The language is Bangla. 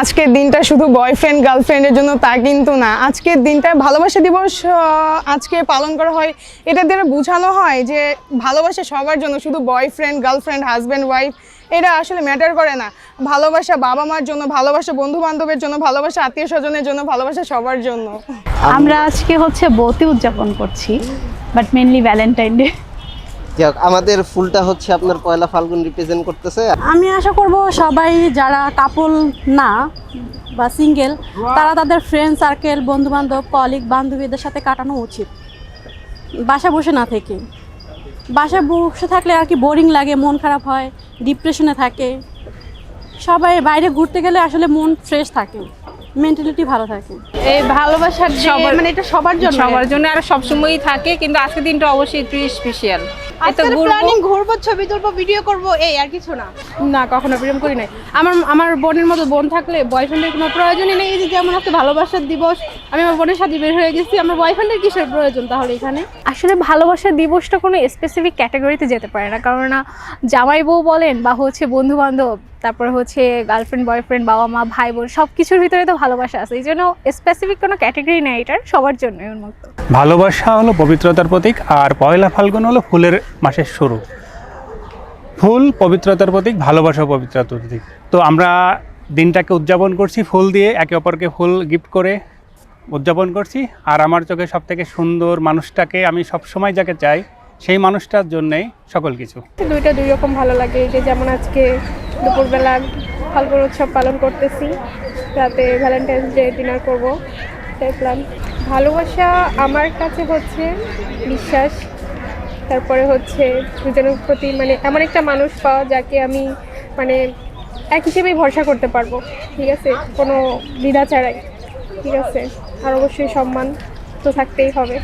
আজকের দিনটা শুধু বয়ফ্রেন্ড গার্লফ্রেন্ডের জন্য তা কিন্তু না। আজকের দিনটা ভালোবাসা দিবস আজকে পালন করা হয়। এটা দ্বারা বোঝানো হয় যে ভালোবাসা সবার জন্য, শুধু বয়ফ্রেন্ড গার্লফ্রেন্ড হাজব্যান্ড ওয়াইফ এটা আসলে ম্যাটার করে না। ভালোবাসা বাবা মার জন্য, ভালোবাসা বন্ধু বান্ধবের জন্য, ভালোবাসা আত্মীয় স্বজনের জন্য, ভালোবাসা সবার জন্য। আমরা আজকে হচ্ছে বৌতি উদযাপন করছি, বাট মেনলি ভ্যালেন্টাইন ডে। যাক, আমাদের ফুলটা হচ্ছে আপনার পয়লা ফাল্গুন রিপ্রেজেন্ট করতেছে। আমি আশা করব সবাই যারা কাপল না বা সিঙ্গেল তারা তাদের ফ্রেন্ড সার্কেল বন্ধুবান্ধব কলিগ বান্ধবীদের সাথে কাটানো উচিত, বাসা বসে না থেকে। বাসায় বসে থাকলে আর কি বোরিং লাগে, মন খারাপ হয়, ডিপ্রেশনে থাকে। সবাই বাইরে ঘুরতে গেলে আসলে মন ফ্রেশ থাকে, মেন্টালিটি ভালো থাকে। এই ভালোবাসার মানে এটা সবার জন্য আর সবসময়ই থাকে, কিন্তু আজকের দিনটা অবশ্যই একটু স্পেশাল। ঘুরবো, ছবি তুলবো, ভিডিও করবো, এই আর কিছু না। না, কখনো প্রেম করি নাই। আমার বোনের মতো বোন থাকলে বয়ফ্রেন্ডের কোনো প্রয়োজনই নেই। এই যে যেমন একটা ভালোবাসার দিবস, আমি আমার বোনের সাথে বের হয়ে গেছি, আমার বয়ফ্রেন্ডের কিসের প্রয়োজন তাহলে এখানে? আসলে ভালোবাসার দিবসটা কোনো স্পেসিফিক ক্যাটাগরিতে যেতে পারে না, কারণ না জামাই বউ বলেন বা হচ্ছে বন্ধু বান্ধব, তারপরে হচ্ছে গার্লফ্রেন্ড বয়ফ্রেন্ড বাবা মা ভাই বোন সব কিছুর ভিতরে তো ভালোবাসা আছে। এই জন্য স্পেসিফিক কোনো ক্যাটাগরি নেই, এটার সবার জন্যই উন্মুক্ত। ভালোবাসা হলো পবিত্রতার প্রতীক, আর পয়লা ফাল্গুন হলো ফুলের মাসের শুরু। ফুল পবিত্রতার প্রতীক, ভালোবাসা পবিত্রতার প্রতীক। তো আমরা দিনটাকে উদযাপন করছি ফুল দিয়ে, একে অপরকে ফুল গিফট করে উদযাপন করছি। আর আমার চোখে সবথেকে সুন্দর মানুষটাকে আমি সবসময় যাকে চাই, সেই মানুষটার জন্যেই সকল কিছু। দুইটা দুই রকম ভালো লাগে। এই যে যেমন আজকে দুপুরবেলা ফাল্গুন উৎসব পালন করতেছি, রাতে ভ্যালেন্টাইন্স ডে ডিনার করবো, প্ল্যান। ভালোবাসা আমার কাছে হচ্ছে বিশ্বাস, তারপরে হচ্ছে দুজনের প্রতি মানে এমন একটা মানুষ পাওয়া যাকে আমি মানে এক হিসেবেই ভরসা করতে পারবো, ঠিক আছে, কোনো দ্বিধা ছাড়াই, ঠিক আছে। আর অবশ্যই সম্মান তো থাকতেই হবে।